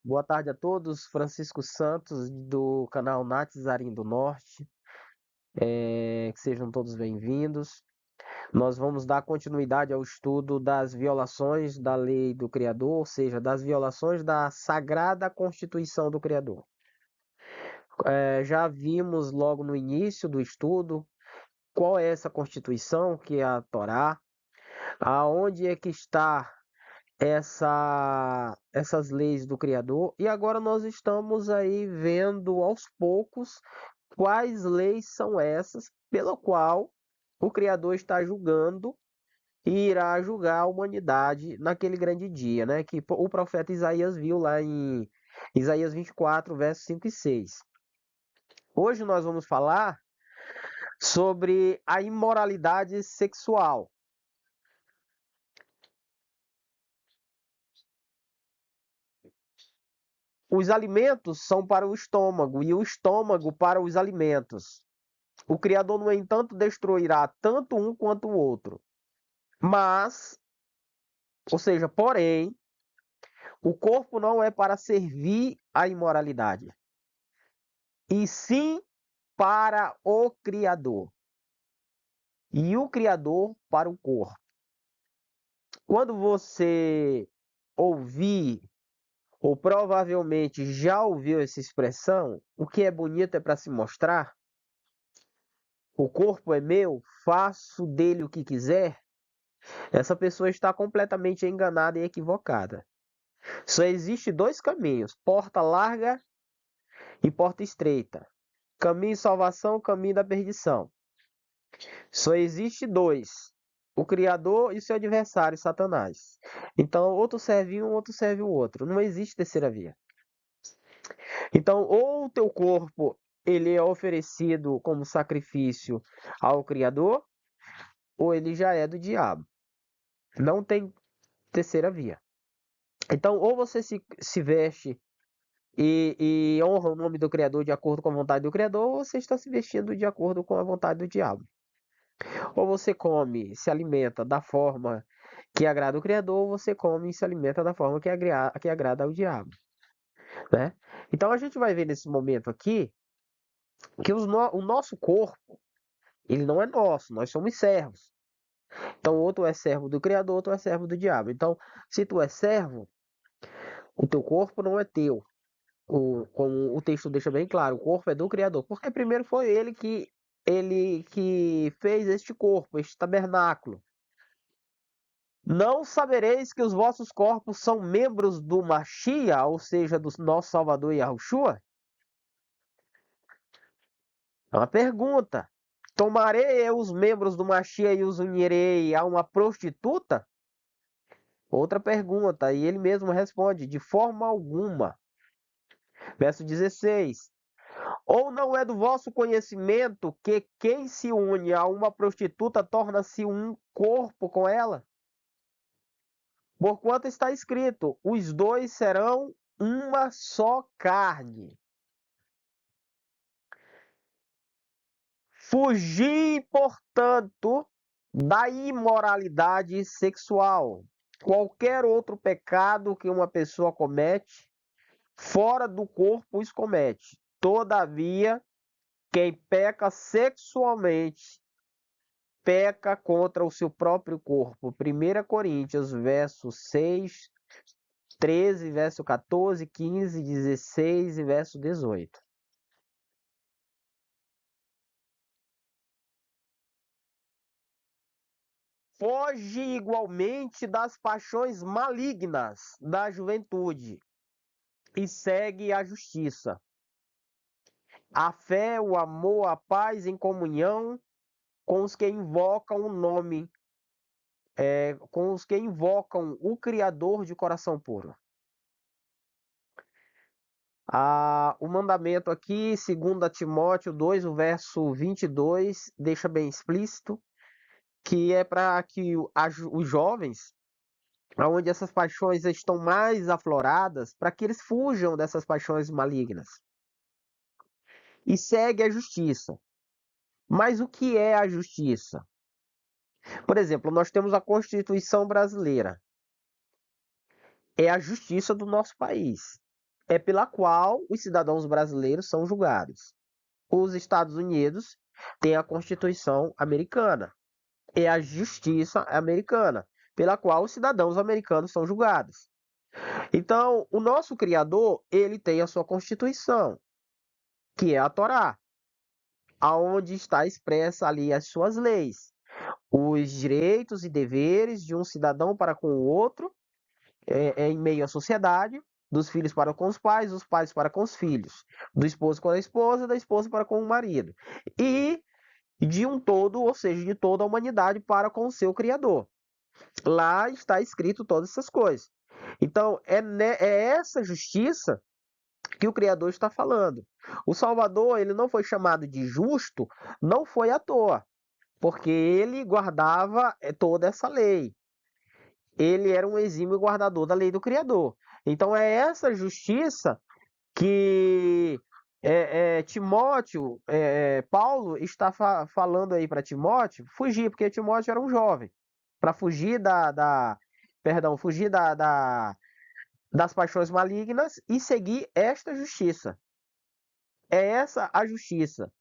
Boa tarde a todos. Francisco Santos, do canal Natizarim do Norte. Que sejam todos bem-vindos. Nós vamos dar continuidade ao estudo das violações da lei do Criador, ou seja, das violações da Sagrada Constituição do Criador. Já vimos logo no início do estudo qual é essa Constituição, que é a Torá, aonde é que está essas leis do Criador, e agora nós estamos aí vendo aos poucos quais leis são essas pela qual o Criador está julgando e irá julgar a humanidade naquele grande dia, né? Que o profeta Isaías viu lá em Isaías 24, versos 5 e 6. Hoje nós vamos falar sobre a imoralidade sexual. Os alimentos são para o estômago e o estômago para os alimentos. O Criador, no entanto, destruirá tanto um quanto o outro. Mas, ou seja, porém, o corpo não é para servir à imoralidade, e sim para o Criador. E o Criador para o corpo. Quando você ouvir, ou provavelmente já ouviu essa expressão, o que é bonito é para se mostrar, o corpo é meu, faço dele o que quiser, essa pessoa está completamente enganada e equivocada. Só existe dois caminhos, porta larga e porta estreita. Caminho de salvação, caminho da perdição. Só existe dois, o Criador e seu adversário, Satanás. Então, outro serve um, outro serve o outro. Não existe terceira via. Então, ou o teu corpo ele é oferecido como sacrifício ao Criador, ou ele já é do diabo. Não tem terceira via. Então, ou você se veste e honra o nome do Criador de acordo com a vontade do Criador, ou você está se vestindo de acordo com a vontade do diabo. Ou você come, se alimenta da forma que agrada o Criador, ou você come e se alimenta da forma que agrada ao diabo, né? Então a gente vai ver nesse momento aqui que o nosso corpo, ele não é nosso, nós somos servos. Então, outro é servo do Criador, outro é servo do diabo. Então, se tu é servo, o teu corpo não é teu. Como o texto deixa bem claro, o corpo é do Criador. Porque primeiro foi ele que fez este corpo, este tabernáculo. Não sabereis que os vossos corpos são membros do Machia, ou seja, do nosso Salvador Yahushua? É uma pergunta. Tomarei eu os membros do Machia e os unirei a uma prostituta? Outra pergunta, e ele mesmo responde, de forma alguma. Verso 16. Ou não é do vosso conhecimento que quem se une a uma prostituta torna-se um corpo com ela? Porquanto está escrito, os dois serão uma só carne. Fugi, portanto, da imoralidade sexual. Qualquer outro pecado que uma pessoa comete, fora do corpo os comete. Todavia, quem peca sexualmente, peca contra o seu próprio corpo. 1 Coríntios, verso 6, 13, verso 14, 15, 16 e verso 18. Foge igualmente das paixões malignas da juventude e segue a justiça, a fé, o amor, a paz em comunhão com os que invocam o nome, com os que invocam o Criador de coração puro. O mandamento aqui, 2 Timóteo 2, o verso 22, deixa bem explícito que é para que os jovens, onde essas paixões estão mais afloradas, para que eles fujam dessas paixões malignas. E segue a justiça. Mas o que é a justiça? Por exemplo, nós temos a Constituição brasileira. É a justiça do nosso país. é pela qual os cidadãos brasileiros são julgados. Os Estados Unidos têm a Constituição americana, é a justiça americana, pela qual os cidadãos americanos são julgados. Então, o nosso Criador, ele tem a sua Constituição, que é a Torá, aonde está expressa ali as suas leis, os direitos e deveres de um cidadão para com o outro, em meio à sociedade, dos filhos para com os pais, dos pais para com os filhos, do esposo com a esposa, da esposa para com o marido, e de um todo, ou seja, de toda a humanidade para com o seu Criador. Lá está escrito todas essas coisas. Então, é essa justiça que o Criador está falando. O Salvador, ele não foi chamado de justo, não foi à toa, porque ele guardava toda essa lei. Ele era um exímio guardador da lei do Criador. Então, é essa justiça que Timóteo, Paulo está falando aí para Timóteo fugir, porque Timóteo era um jovem, para fugir fugir das paixões malignas e seguir esta justiça. É essa a justiça.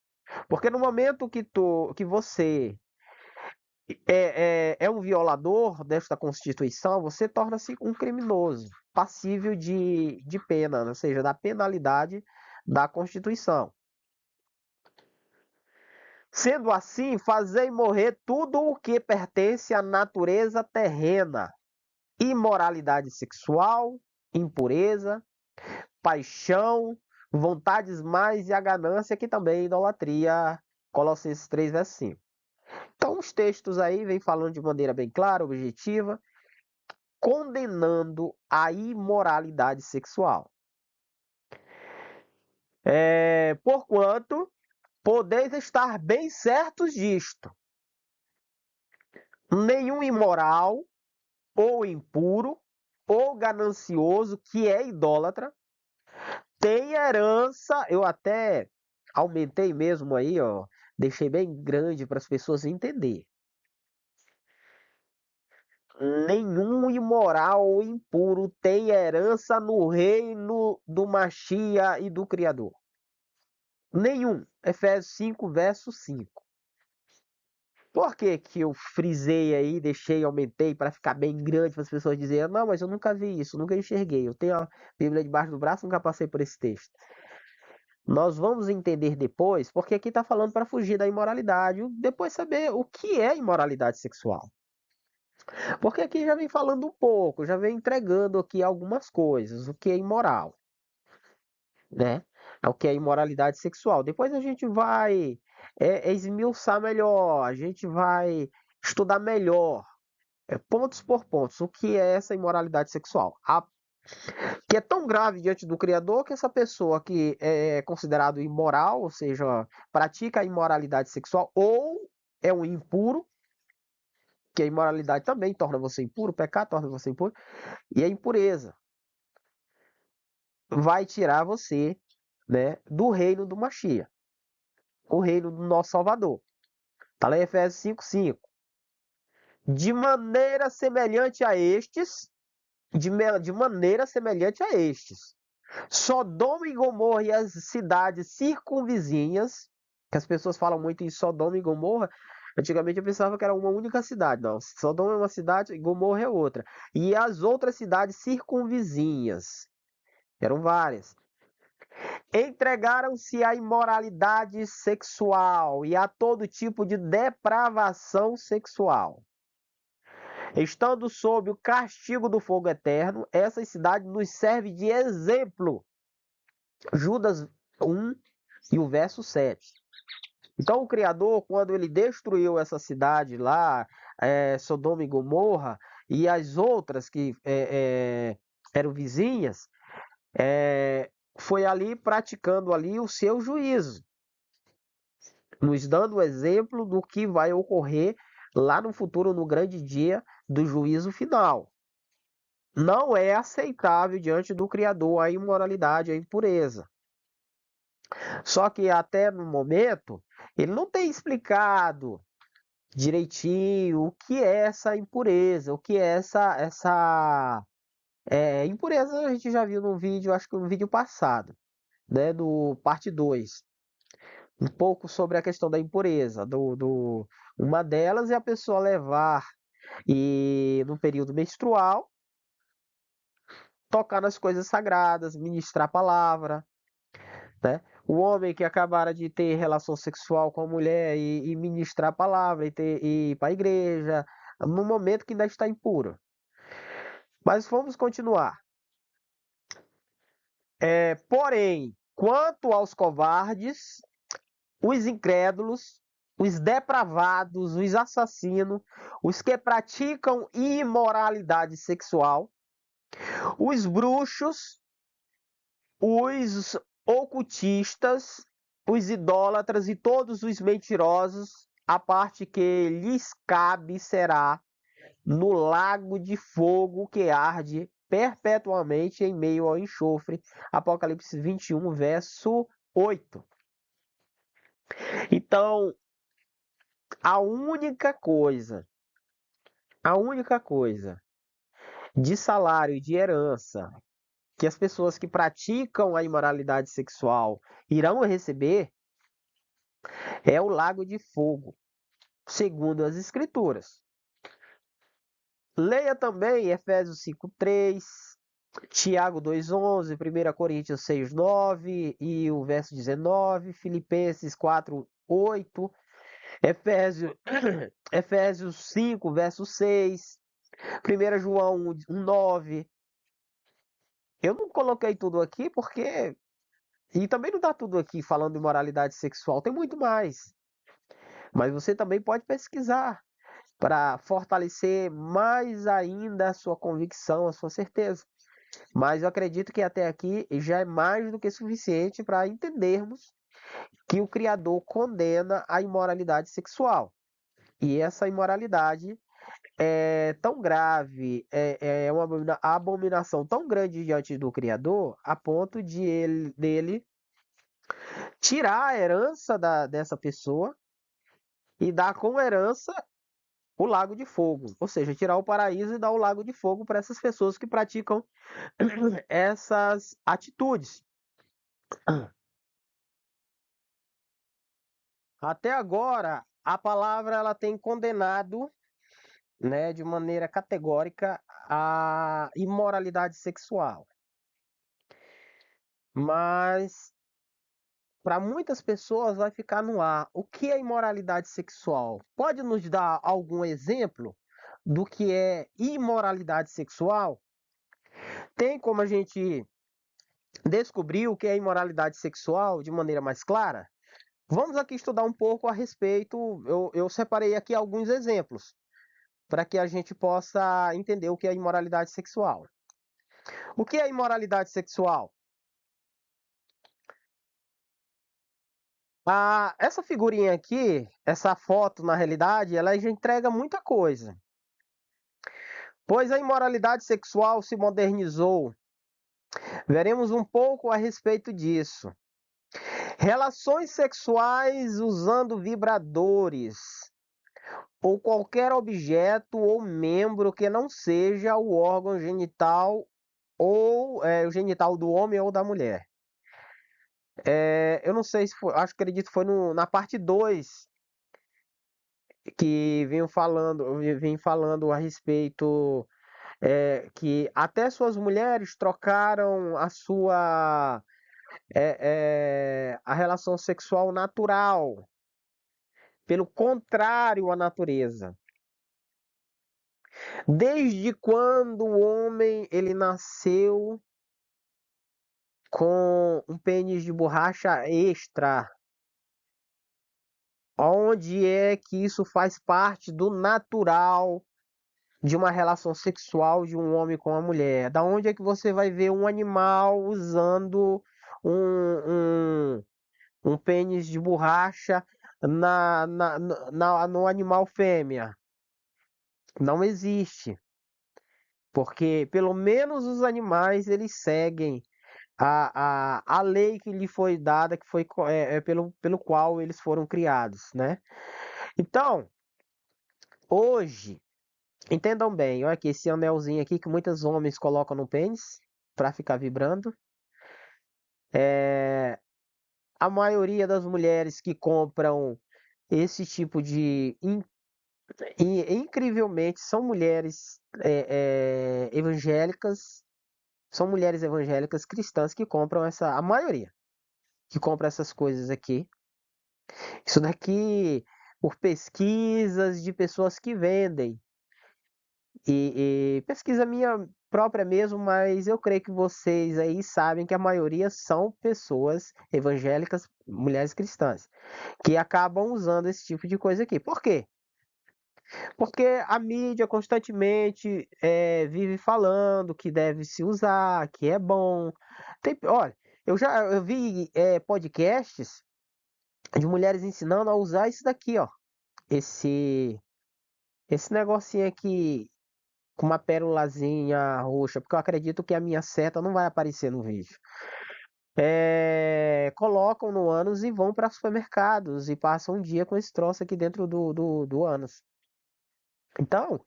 Porque no momento que você é um violador desta Constituição, você torna-se um criminoso, passível de pena, ou seja, da penalidade da Constituição. Sendo assim, fazei morrer tudo o que pertence à natureza terrena: imoralidade sexual, impureza, paixão, vontades mais e a ganância, que também é idolatria. Colossenses 3, verso 5. Então, os textos aí vêm falando de maneira bem clara, objetiva, condenando a imoralidade sexual. Porquanto, podeis estar bem certos disto: nenhum imoral, ou impuro, ou ganancioso, que é idólatra, tem herança. Eu até aumentei mesmo aí, ó, deixei bem grande para as pessoas entenderem. Nenhum imoral ou impuro tem herança no reino do Machia e do Criador. Nenhum. Efésios 5, verso 5. Por que que eu frisei aí, deixei, aumentei para ficar bem grande para as pessoas dizerem: não, mas eu nunca vi isso, nunca enxerguei. Eu tenho a Bíblia debaixo do braço, nunca passei por esse texto. Nós vamos entender depois, porque aqui está falando para fugir da imoralidade, depois saber o que é imoralidade sexual. Porque aqui já vem falando um pouco, já vem entregando aqui algumas coisas, o que é imoral, né? O que é imoralidade sexual. Depois a gente vai esmiuçar melhor, a gente vai estudar melhor, pontos por pontos, o que é essa imoralidade sexual. Que é tão grave diante do Criador que essa pessoa que é considerado imoral, ou seja, pratica a imoralidade sexual, ou é um impuro, que a imoralidade também torna você impuro, o pecado torna você impuro, e a impureza vai tirar você, né, do reino do Machia, o reino do nosso Salvador. Está lá em Efésios 5:5. De maneira semelhante a estes, de maneira semelhante a estes, Sodoma e Gomorra e as cidades circunvizinhas, que as pessoas falam muito em Sodoma e Gomorra. Antigamente eu pensava que era uma única cidade. Não, Sodoma é uma cidade e Gomorra é outra. E as outras cidades circunvizinhas, eram várias, entregaram-se à imoralidade sexual e a todo tipo de depravação sexual. Estando sob o castigo do fogo eterno, essa cidade nos serve de exemplo. Judas 1 e o verso 7. Então o Criador, quando ele destruiu essa cidade lá, Sodoma e Gomorra, e as outras que eram vizinhas, foi ali praticando ali o seu juízo, nos dando o exemplo do que vai ocorrer lá no futuro, no grande dia do juízo final. Não é aceitável diante do Criador a imoralidade, a impureza. Só que até no momento, ele não tem explicado direitinho o que é essa impureza, o que é essa Impureza a gente já viu no vídeo, acho que no vídeo passado, né, do parte 2, um pouco sobre a questão da impureza, uma delas é a pessoa levar e no período menstrual tocar nas coisas sagradas, ministrar a palavra, né? O homem que acabara de ter relação sexual com a mulher e ministrar a palavra e ir para a igreja, no momento que ainda está impuro. Mas vamos continuar. Porém, quanto aos covardes, os incrédulos, os depravados, os assassinos, os que praticam imoralidade sexual, os bruxos, os ocultistas, os idólatras e todos os mentirosos, a parte que lhes cabe será no lago de fogo que arde perpetuamente em meio ao enxofre. Apocalipse 21, verso 8. Então, a única coisa, a única coisa de salário e de herança que as pessoas que praticam a imoralidade sexual irão receber é o lago de fogo, segundo as Escrituras. Leia também Efésios 5:3, Tiago 2:11, 1 Coríntios 6:9 e o verso 19, Filipenses 4:8, Efésios 5, verso 6, 1 João 1:9. Eu não coloquei tudo aqui porque. E também não está tudo aqui falando de moralidade sexual, tem muito mais. Mas você também pode pesquisar para fortalecer mais ainda a sua convicção, a sua certeza. Mas eu acredito que até aqui já é mais do que suficiente para entendermos que o Criador condena a imoralidade sexual. E essa imoralidade é tão grave, é uma abominação tão grande diante do Criador, a ponto dele tirar a herança dessa pessoa e dar como herança o lago de fogo. Ou seja, tirar o paraíso e dar o lago de fogo para essas pessoas que praticam essas atitudes. Até agora, a palavra ela tem condenado, né, de maneira categórica a imoralidade sexual. Mas para muitas pessoas vai ficar no ar. O que é imoralidade sexual? Pode nos dar algum exemplo do que é imoralidade sexual? Tem como a gente descobrir o que é imoralidade sexual de maneira mais clara? Vamos aqui estudar um pouco a respeito. Eu separei aqui alguns exemplos para que a gente possa entender o que é imoralidade sexual. O que é imoralidade sexual? Essa figurinha aqui, essa foto, na realidade, ela já entrega muita coisa. Pois a imoralidade sexual se modernizou. Veremos um pouco a respeito disso. Relações sexuais usando vibradores ou qualquer objeto ou membro que não seja o órgão genital ou o genital do homem ou da mulher. Eu não sei se foi, acredito que foi na parte 2 que vem falando a respeito que até suas mulheres trocaram a relação sexual natural pelo contrário à natureza. Desde quando o homem ele nasceu com um pênis de borracha extra, onde é que isso faz parte do natural de uma relação sexual de um homem com a mulher? Da onde é que você vai ver um animal usando um, um, um pênis de borracha no animal fêmea? Não existe, porque pelo menos os animais eles seguem a lei que lhe foi dada, que foi pelo qual eles foram criados, né? Então, hoje Entendam bem, olha aqui esse anelzinho aqui que muitos homens colocam no pênis para ficar vibrando. É, a maioria das mulheres que compram esse tipo de incrivelmente são mulheres evangélicas, são mulheres evangélicas cristãs que compram essa, a maioria que compra essas coisas aqui. Isso daqui por pesquisas de pessoas que vendem e pesquisa minha própria mesmo, mas eu creio que vocês aí sabem que a maioria são pessoas evangélicas, mulheres cristãs, que acabam usando esse tipo de coisa aqui. Por quê? Porque a mídia constantemente vive falando que deve se usar, que é bom. Olha, eu vi podcasts de mulheres ensinando a usar isso daqui, ó. Esse, esse negocinho aqui com uma pérolazinha roxa, porque eu acredito que a minha seta não vai aparecer no vídeo. Colocam no ânus e vão para supermercados e passam um dia com esse troço aqui dentro do ânus. Então,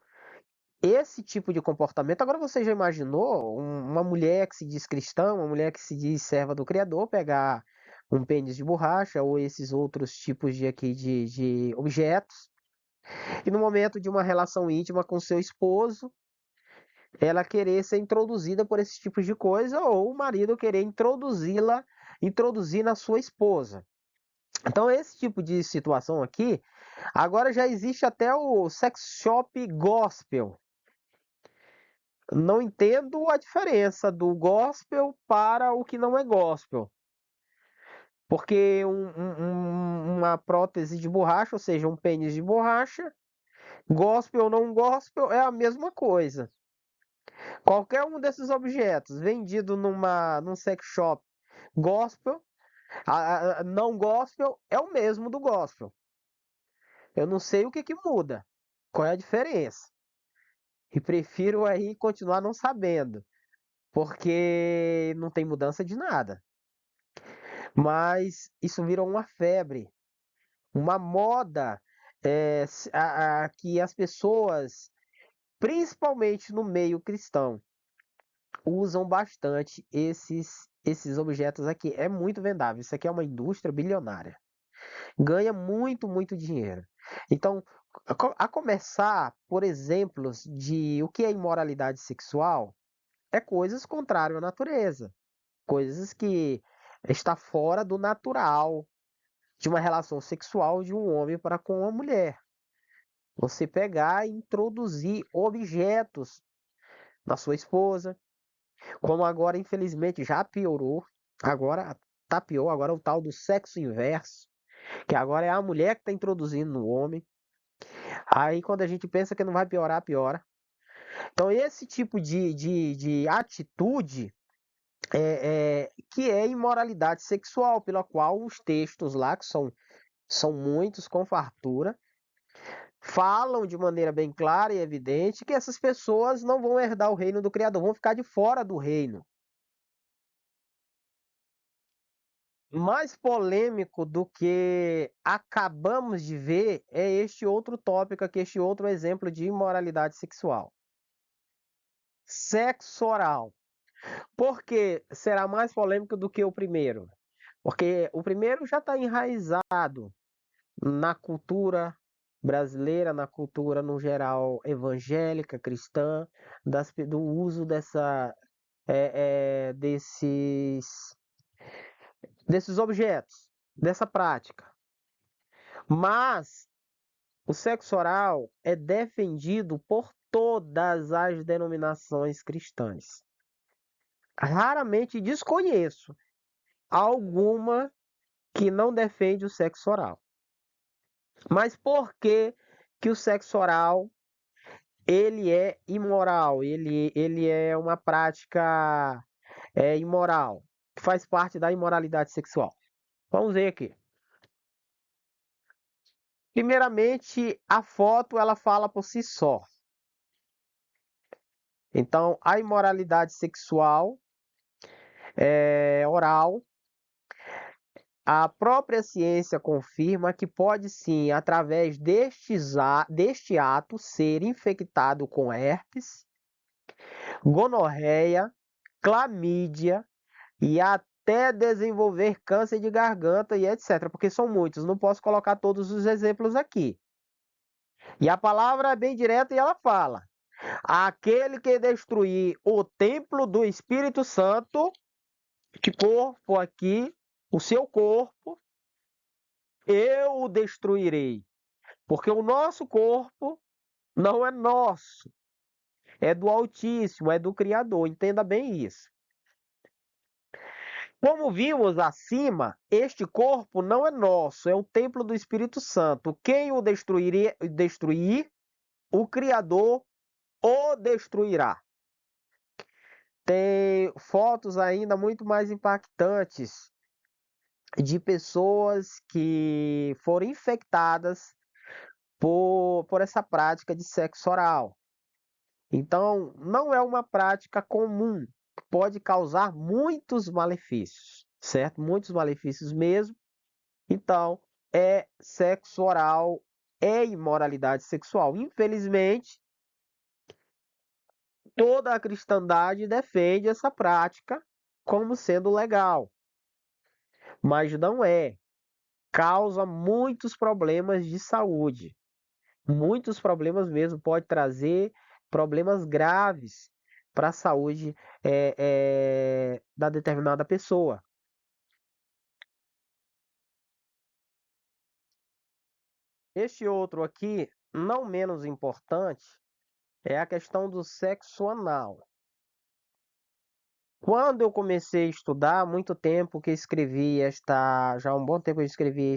esse tipo de comportamento, agora você já imaginou uma mulher que se diz cristã, uma mulher que se diz serva do Criador, pegar um pênis de borracha ou esses outros tipos de objetos, e no momento de uma relação íntima com seu esposo, ela querer ser introduzida por esse tipo de coisa, ou o marido querer introduzir na sua esposa. Então, esse tipo de situação aqui, agora já existe até o sex shop gospel. Não entendo a diferença do gospel para o que não é gospel. Porque uma prótese de borracha, ou seja, um pênis de borracha, gospel ou não gospel, é a mesma coisa. Qualquer um desses objetos vendido num sex shop gospel, não gospel, é o mesmo do gospel. Eu não sei o que que muda. Qual é a diferença? E prefiro aí continuar não sabendo, porque não tem mudança de nada. Mas isso virou uma febre, uma moda que as pessoas, principalmente no meio cristão, usam bastante esses objetos aqui. É muito vendável. Isso aqui é uma indústria bilionária. Ganha muito, muito dinheiro. Então, a começar por exemplos de o que é imoralidade sexual, é coisas contrárias à natureza. Coisas que está fora do natural de uma relação sexual de um homem para com uma mulher. Você pegar e introduzir objetos na sua esposa, como agora infelizmente já piorou, agora tá pior, agora é o tal do sexo inverso, que agora é a mulher que está introduzindo no homem. Aí quando a gente pensa que não vai piorar, piora. Então esse tipo de atitude que é imoralidade sexual, pela qual os textos lá, que são muitos com fartura, falam de maneira bem clara e evidente que essas pessoas não vão herdar o reino do Criador, vão ficar de fora do reino. Mais polêmico do que acabamos de ver é este outro tópico aqui, este outro exemplo de imoralidade sexual. Sexo oral. Por que será mais polêmico do que o primeiro? Porque o primeiro já está enraizado na cultura brasileira, na cultura no geral evangélica, cristã, do uso desses objetos, dessa prática. Mas o sexo oral é defendido por todas as denominações cristãs. Raramente desconheço alguma que não defende o sexo oral. Mas por que o sexo oral ele é imoral? Ele é uma prática imoral, que faz parte da imoralidade sexual. Vamos ver aqui. Primeiramente, a foto ela fala por si só. Então, a imoralidade sexual oral A própria ciência confirma que pode sim, através deste ato, ser infectado com herpes, gonorreia, clamídia e até desenvolver câncer de garganta e etc. Porque são muitos, não posso colocar todos os exemplos aqui. E a palavra é bem direta e ela fala: aquele que destruir o templo do Espírito Santo, de corpo aqui, o seu corpo, eu o destruirei. Porque o nosso corpo não é nosso, é do Altíssimo, é do Criador. Entenda bem isso. Como vimos acima, este corpo não é nosso, é o templo do Espírito Santo. Quem o destruir, o Criador o destruirá. Tem fotos ainda muito mais impactantes de pessoas que foram infectadas por essa prática de sexo oral. Então, não é uma prática comum, pode causar muitos malefícios, certo? Muitos malefícios mesmo. Então, é sexo oral, é imoralidade sexual. Infelizmente, toda a cristandade defende essa prática como sendo legal, mas não é. Causa muitos problemas de saúde. Muitos problemas mesmo, pode trazer problemas graves para a saúde da determinada pessoa. Este outro aqui, não menos importante, é a questão do sexo anal. Quando eu comecei a estudar, há muito tempo que escrevi já há um bom tempo eu escrevi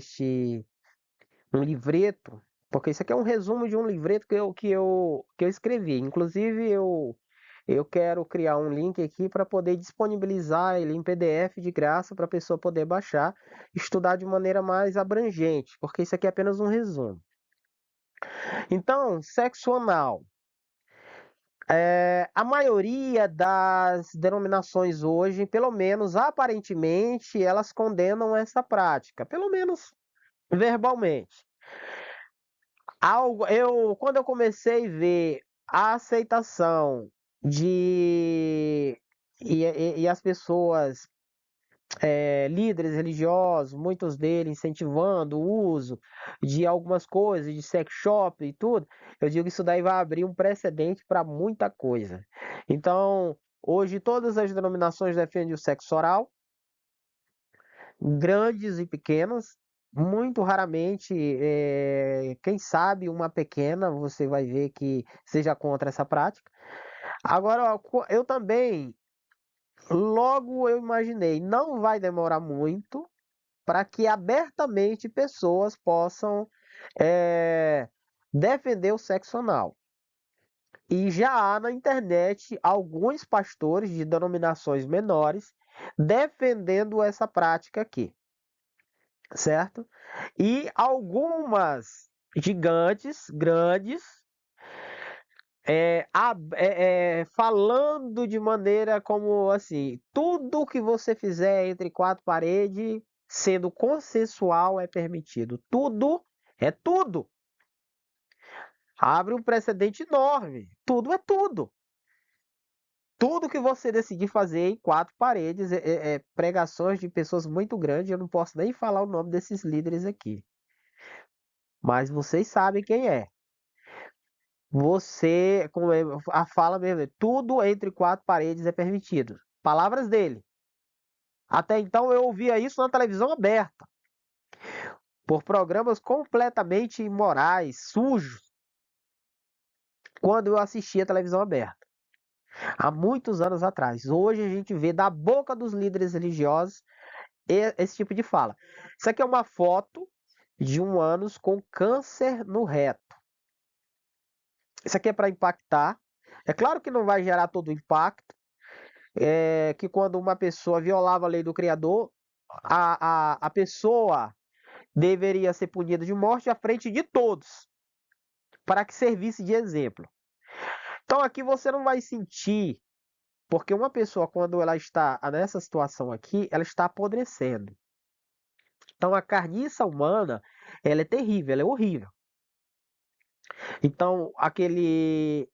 um livreto, porque isso aqui é um resumo de um livreto que eu escrevi. Inclusive, eu quero criar um link aqui para poder disponibilizar ele em PDF de graça para a pessoa poder baixar, estudar de maneira mais abrangente, porque isso aqui é apenas um resumo. Então, sexo anal. A maioria das denominações hoje, pelo menos aparentemente, elas condenam essa prática, pelo menos verbalmente. Quando eu comecei a ver a aceitação e as pessoas, líderes religiosos, muitos deles incentivando o uso de algumas coisas, de sex shop e tudo, eu digo que isso daí vai abrir um precedente para muita coisa. Então, hoje todas as denominações defendem o sexo oral, grandes e pequenas. Muito raramente, quem sabe uma pequena, você vai ver que seja contra essa prática. Agora, ó, eu também, logo eu imaginei, não vai demorar muito para que abertamente pessoas possam é, defender o sexo anal. E já há na internet alguns pastores de denominações menores defendendo essa prática aqui, certo? E algumas gigantes, grandes, falando de maneira como assim: tudo que você fizer entre quatro paredes, sendo consensual, é permitido. Tudo é tudo. Abre um precedente enorme. Tudo é tudo. Tudo que você decidir fazer em quatro paredes, pregações de pessoas muito grandes, eu não posso nem falar o nome desses líderes aqui. Mas vocês sabem quem é. Você, como a fala mesmo, tudo entre quatro paredes é permitido. Palavras dele. Até então eu ouvia isso na televisão aberta, por programas completamente imorais, sujos, quando eu assistia a televisão aberta, há muitos anos atrás. Hoje a gente vê da boca dos líderes religiosos esse tipo de fala. Isso aqui é uma foto de um ânus com câncer no reto. Isso aqui é para impactar. É claro que não vai gerar todo o impacto, que quando uma pessoa violava a lei do Criador, a pessoa deveria ser punida de morte à frente de todos, para que servisse de exemplo. Então aqui você não vai sentir, porque uma pessoa, quando ela está nessa situação aqui, ela está apodrecendo. Então a carniça humana, ela é terrível, ela é horrível. Então aquele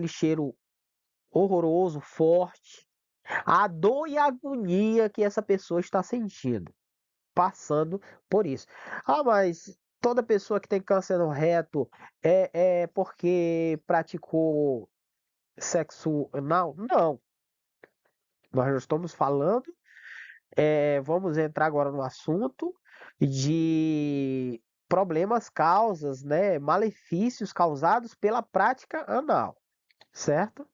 cheiro horroroso, forte, a dor e a agonia que essa pessoa está sentindo, passando por isso. Ah, mas toda pessoa que tem câncer no reto é porque praticou sexo anal? Não. Nós não estamos falando, vamos entrar agora no assunto de problemas, causas, né, malefícios causados pela prática anal, certo?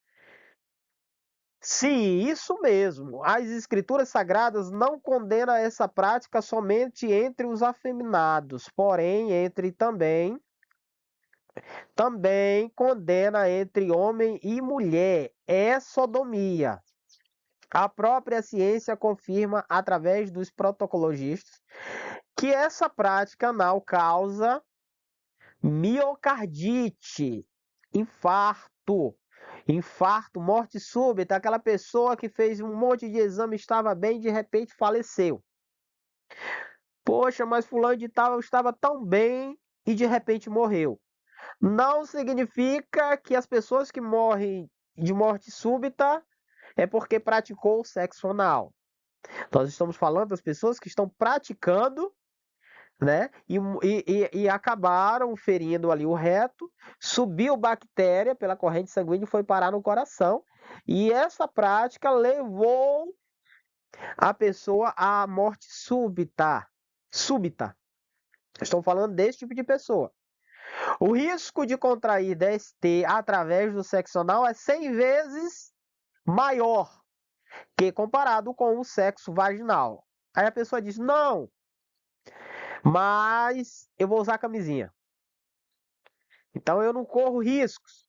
Sim, isso mesmo. As escrituras sagradas não condenam essa prática somente entre os afeminados, porém entre também condena entre homem e mulher. É sodomia. A própria ciência confirma através dos protocologistas que essa prática anal causa miocardite, infarto, morte súbita, aquela pessoa que fez um monte de exame, estava bem, de repente faleceu. Poxa, mas fulano de tal estava tão bem e de repente morreu. Não significa que as pessoas que morrem de morte súbita é porque praticou sexo anal. Nós estamos falando das pessoas que estão praticando, né? E acabaram ferindo ali o reto, subiu bactéria pela corrente sanguínea e foi parar no coração. E essa prática levou a pessoa à morte súbita. Súbita. Estamos falando desse tipo de pessoa. O risco de contrair DST através do sexo anal é 100 vezes maior que comparado com o sexo vaginal. Aí a pessoa diz: não, mas eu vou usar camisinha. Então eu não corro riscos.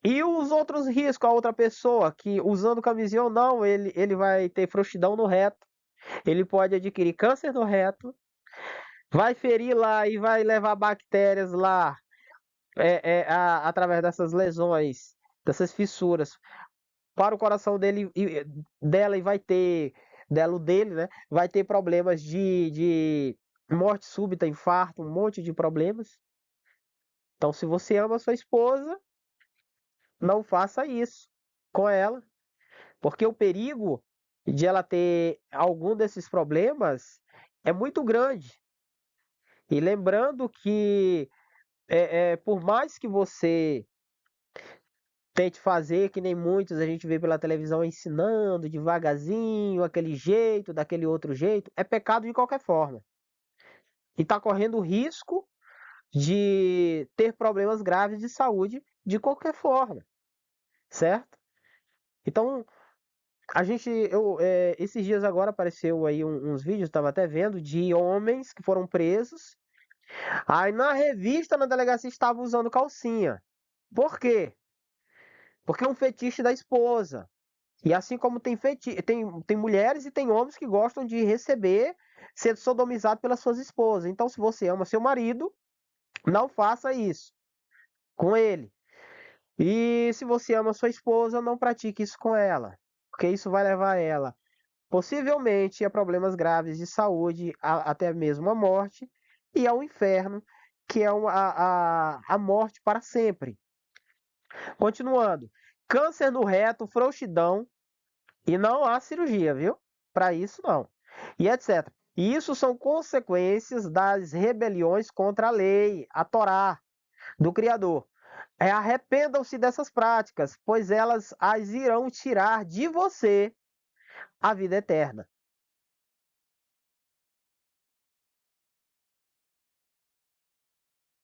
E os outros riscos, a outra pessoa que usando camisinha ou não, ele vai ter frouxidão no reto, ele pode adquirir câncer no reto, vai ferir lá e vai levar bactérias lá através dessas lesões, dessas fissuras, para o coração dele dela e vai ter, dele, né? Vai ter problemas de morte súbita, infarto, um monte de problemas. Então, se você ama a sua esposa, não faça isso com ela, porque o perigo de ela ter algum desses problemas é muito grande. E lembrando que por mais que você tente fazer, que nem muitos a gente vê pela televisão ensinando devagarzinho, aquele jeito, daquele outro jeito, é pecado de qualquer forma. E está correndo o risco de ter problemas graves de saúde de qualquer forma, certo? Então, esses dias agora apareceu aí uns vídeos, estava até vendo, de homens que foram presos. Aí na revista, na delegacia, estavam usando calcinha. Por quê? Porque é um fetiche da esposa. E assim como tem mulheres e tem homens que gostam de receber, ser sodomizado pelas suas esposas. Então, se você ama seu marido, não faça isso com ele. E se você ama sua esposa, não pratique isso com ela, porque isso vai levar ela possivelmente a problemas graves de saúde, até mesmo a morte, e ao inferno, que é a morte para sempre. Continuando, câncer no reto, frouxidão, e não há cirurgia, viu? Para isso não. E etc. E isso são consequências das rebeliões contra a lei, a Torá, do Criador. Arrependam-se dessas práticas, pois elas as irão tirar de você a vida eterna.